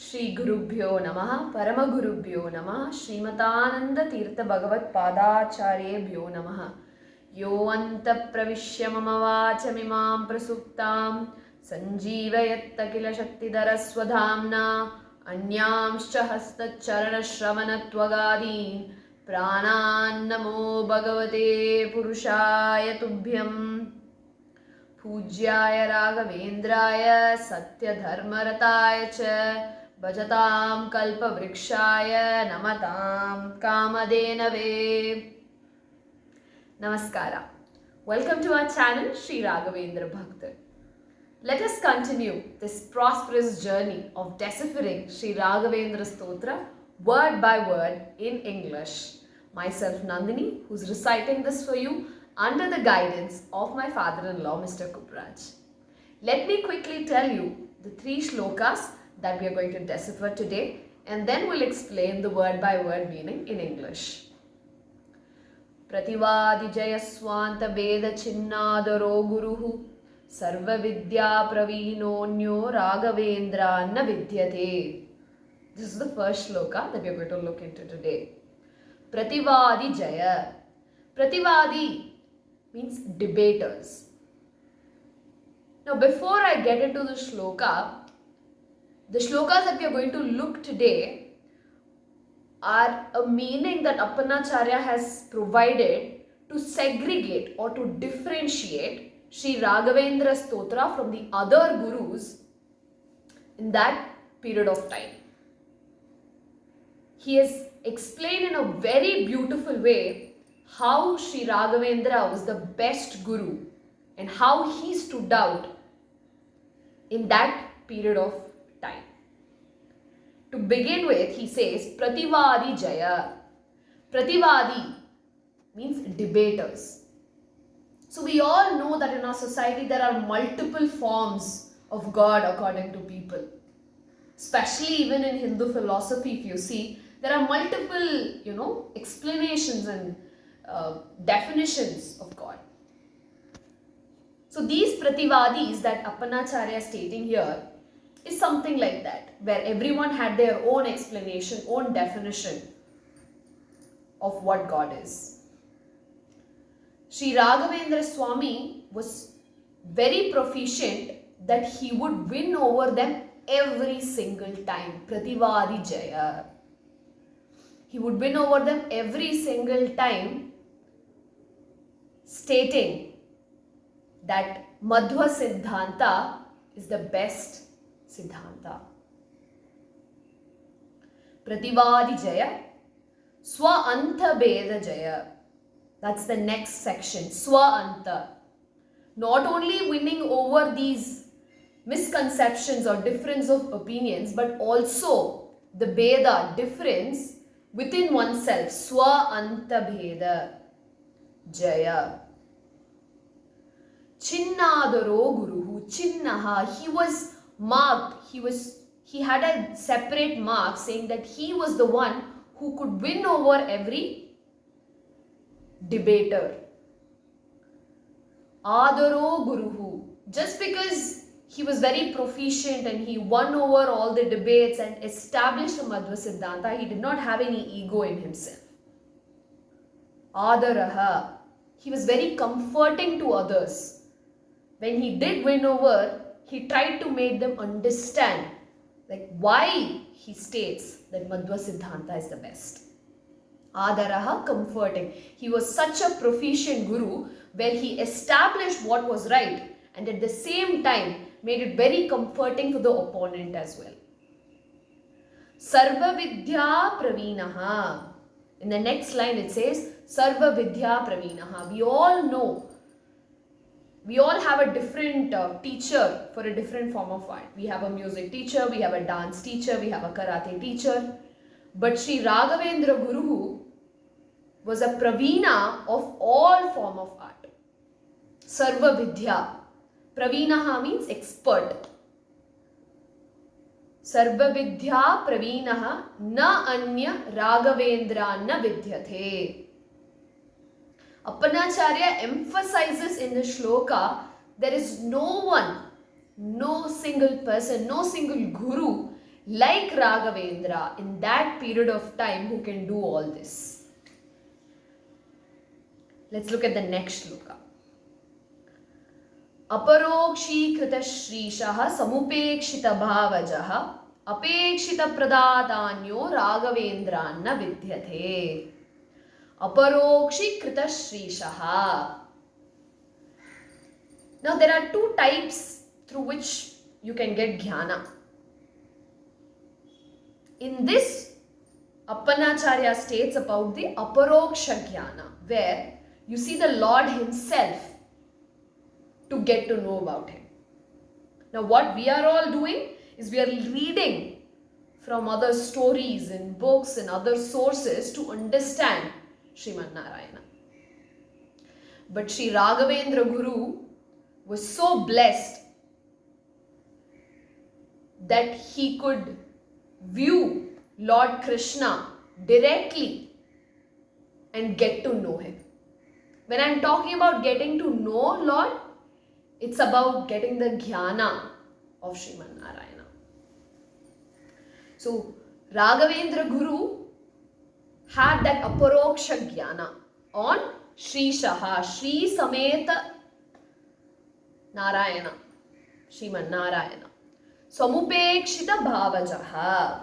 Shri Gurubhyo Namaha Paramagurubhyo Namaha Srimatananda Tirtha Bhagavat Padacharyebhyo Namaha Yo Anta Pravishya Mama Vachamimam Prasuptam Sanjeevayatta Kila Shaktidhara Swadhamna Anyamscha Hastacharana Shravanatvagadin Pranan Namo Bhagavate Purushaya Tubhyam Pujyaya Raghavendraya Satya Dharmarataya Cha Bhajatam Kalpa Vrikshaya Namatam Kamadenave. Namaskara. Welcome to our channel Sri Raghavendra Bhakta. Let us continue this prosperous journey of deciphering Sri Raghavendra stotra word by word in English. Myself Nandini, who's reciting this for you under the guidance of my father-in-law, Mr. Kupraj. Let me quickly tell you the 3 shlokas that we are going to decipher today, and then we'll explain the word by word meaning in English. Prativadi Jayaswanta Veda Chinnadaro Guruhu Sarva Vidya Pravinonyo Raghavendra Na Vidyate. This is the first shloka that we are going to look into today. Prativadi Jaya. Prativadi means debaters. Now before I get into the shlokas that we are going to look today are a meaning that Appanacharya has provided to segregate or to differentiate Sri Raghavendra stotra from the other gurus in that period of time. He has explained in a very beautiful way how Sri Raghavendra was the best guru and how he stood out in that period of time. To begin with, he says, Prativadi Jaya. Prativadi means debaters. So we all know that in our society there are multiple forms of God according to people. Especially even in Hindu philosophy, if you see, there are multiple, explanations and definitions of God. So these prativadis that Appanacharya is stating here is something like that, where everyone had their own explanation, own definition of what God is. Sri Raghavendra Swami was very proficient that he would win over them every single time. Prativadi Jaya. He would win over them every single time, stating that Madhva Siddhanta is the best Siddhanta. Prativadi Jaya. Swa Anta Beda Jaya. That's the next section. Swa Anta. Not only winning over these misconceptions or difference of opinions, but also the Beda, difference within oneself. Swa Anta Beda Jaya. Chinnadaro Guruhu. Chinnaha. He was marked. He had a separate mark saying that he was the one who could win over every debater. Adaro Guruhu. Just because he was very proficient and he won over all the debates and established a Madhva Siddhanta, he did not have any ego in himself. Adaraha. He was very comforting to others. When he did win over, he tried to make them understand why he states that Madhva Siddhanta is the best. Adaraha, comforting. He was such a proficient guru where he established what was right and at the same time made it very comforting for the opponent as well. Sarva Vidya Pravinaha. In the next line it says, Sarva Vidya Pravinaha. We all know, we all have a different teacher for a different form of art. We have a music teacher, we have a dance teacher, we have a karate teacher. But Sri Raghavendra Guru was a Pravina of all form of art. Sarva Vidya. Pravinaha means expert. Sarva Vidya Pravinaha na anya Raghavendra na vidyate. Appanacharya emphasizes in the shloka, there is no one, no single person, no single guru like Raghavendra in that period of time who can do all this. Let's look at the next shloka. अपरोक्षीकृत श्रीशः समुपेक्षित भावजः अपेक्षित प्रदातान्यो राघवेन्द्रान्न विद्यते. अपरोक्षीकृत श्रीशः. Now there are two types through which you can get jnana. In this, Appanacharya states about the aparoksha jnana, where you see the Lord himself to get to know about him. Now what we are all doing is we are reading from other stories and books and other sources to understand Srimad Narayana. But Sri Raghavendra Guru was so blessed that he could view Lord Krishna directly and get to know him. When I am talking about getting to know Lord, it's about getting the jnana of Srimad Narayana. So, Raghavendra Guru had that aparoksha jnana on Sri Shaha, Sri Sameta Narayana, Srimad Narayana. Samupekshita Bhavajaha.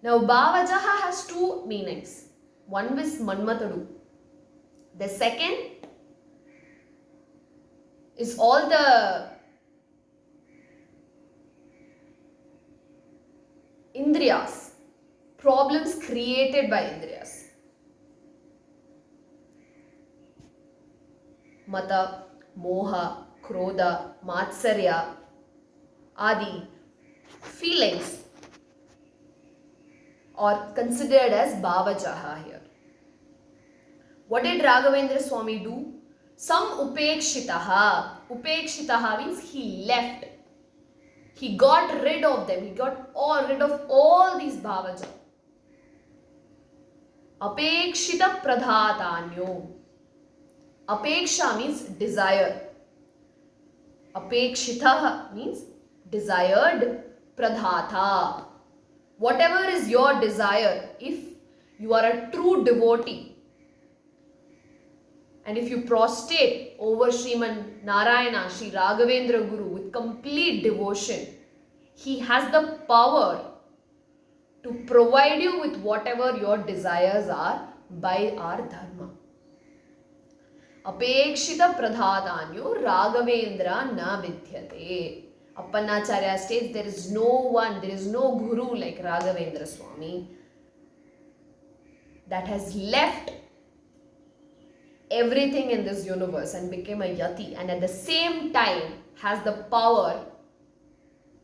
Now, Bhavajaha has two meanings. One is Manmatadu. The second is all the Indriyas, problems created by Indriyas. Mata, Moha, Krodha, Matsarya, Adi feelings are considered as Bhavajaha here. What did Raghavendra Swami do? Some upekshitaha. Upekshitaha means he left. He got rid of them. He got rid of all these bhavaja. Apekshita pradhatanyo. Apeksha means desire. Apekshita means desired. Pradhata. Whatever is your desire, if you are a true devotee, and if you prostrate over Sriman Narayana, Sri Raghavendra Guru with complete devotion, he has the power to provide you with whatever your desires are by our dharma. Apekshita pradhatanyo Raghavendra na vidyate. Appanacharya states there is no guru like Raghavendra Swami that has left everything in this universe and became a yati, and at the same time has the power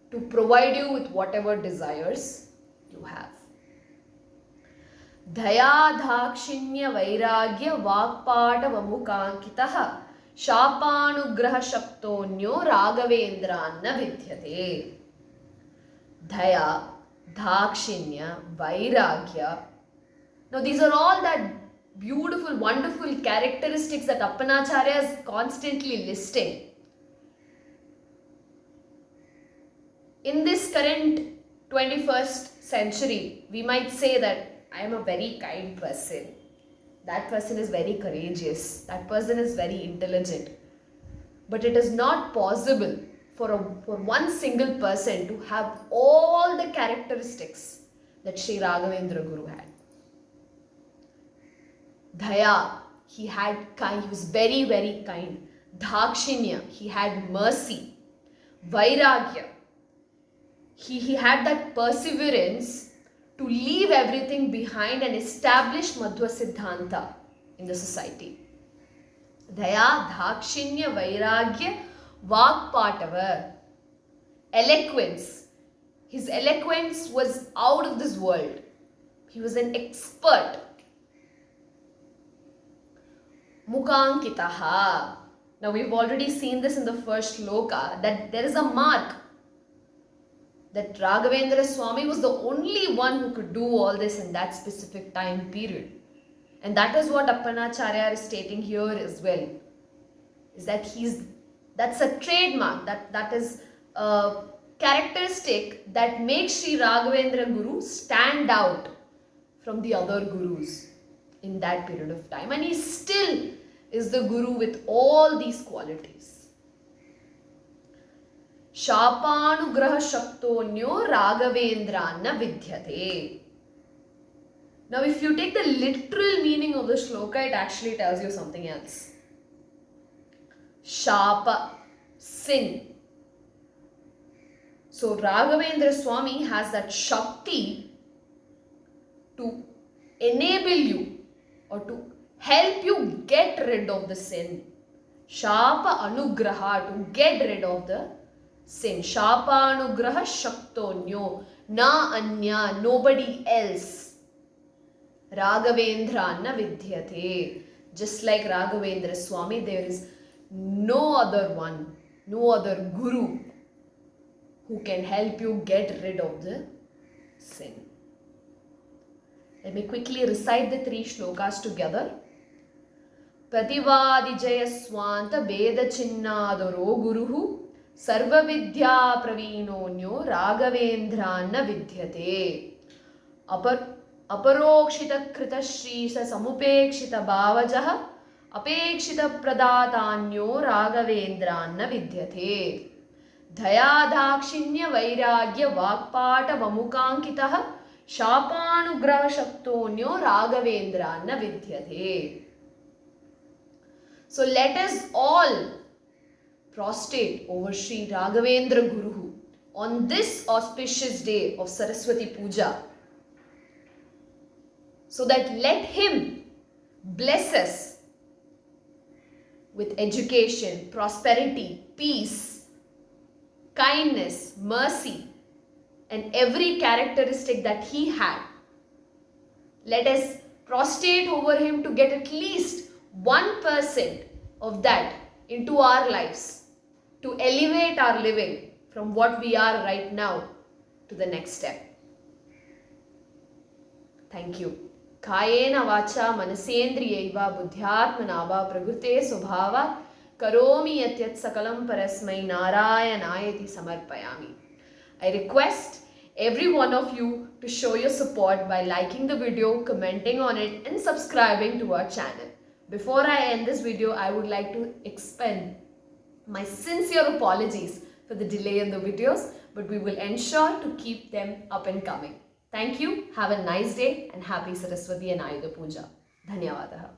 to provide you with whatever desires you have. Dhaya dhakshinya vairagya vakpada vamukankitaha shapanugraha shaktonyo Raghavendra na vidyate. Dhaya, dhakshinya, vairagya. Now these are all that beautiful, wonderful characteristics that Appanacharya is constantly listing. In this current 21st century, we might say that I am a very kind person. That person is very courageous. That person is very intelligent. But it is not possible for one single person to have all the characteristics that Sri Raghavendra Guru had. Dhaya, he was very, very kind. Dhakshinya, he had mercy. Vairagya, he had that perseverance to leave everything behind and establish Madhva Siddhanta in the society. Dhaya, Dhakshinya, Vairagya, Vakpatava. Eloquence. His eloquence was out of this world. He was an expert. Mukankitaha. Now we've already seen this in the first shloka, that there is a mark that Raghavendra Swami was the only one who could do all this in that specific time period. And that is what Appanacharya is stating here as well. Is that that's a trademark, that is characteristic that makes Sri Raghavendra Guru stand out from the other gurus in that period of time, and he still is the guru with all these qualities. Shapanugraha shaktonyo Raghavendra na vidyate. Now if you take the literal meaning of the shloka, it actually tells you something else. Shapa, sin. So Raghavendra Swami has that Shakti to enable you or to help you get rid of the sin. Shapa anugraha, to get rid of the sin. Shapa anugraha shaktonyo, na anya, nobody else. Raghavendra na vidyate. Just like Raghavendra Swami, there is no other one, no other guru who can help you get rid of the sin. Let me quickly recite the 3 shlokas together. Prativadijaya swanta veda chinnadaro guruhu sarva vidya pravinonyo Raghavendra na vidyate. Aparokshita krita shrisa samupekshita bhavajaha apekshita pradatanyo Raghavendra na vidyate. Dhayadakshinya vairagya vakpata vamukankitaha shapanugraha shaktonyo Raghavendra na vidyate. So let us all prostrate over Sri Raghavendra Guru on this auspicious day of Saraswati Puja, so that let him bless us with education, prosperity, peace, kindness, mercy, and every characteristic that he had. Let us prostrate over him to get at least 1% of that into our lives, to elevate our living from what we are right now to the next step. Thank you. Kayena vacha manasendriyaiva buddhyatmana va prakrute swabhava karomi yatyat sakalam parasmai narayanayati samarpayami. I request every one of you to show your support by liking the video, commenting on it, and subscribing to our channel. Before I end this video, I would like to expend my sincere apologies for the delay in the videos, but we will ensure to keep them up and coming. Thank you, have a nice day, and happy Saraswati and Ayudha Puja. Dhanyavadaha.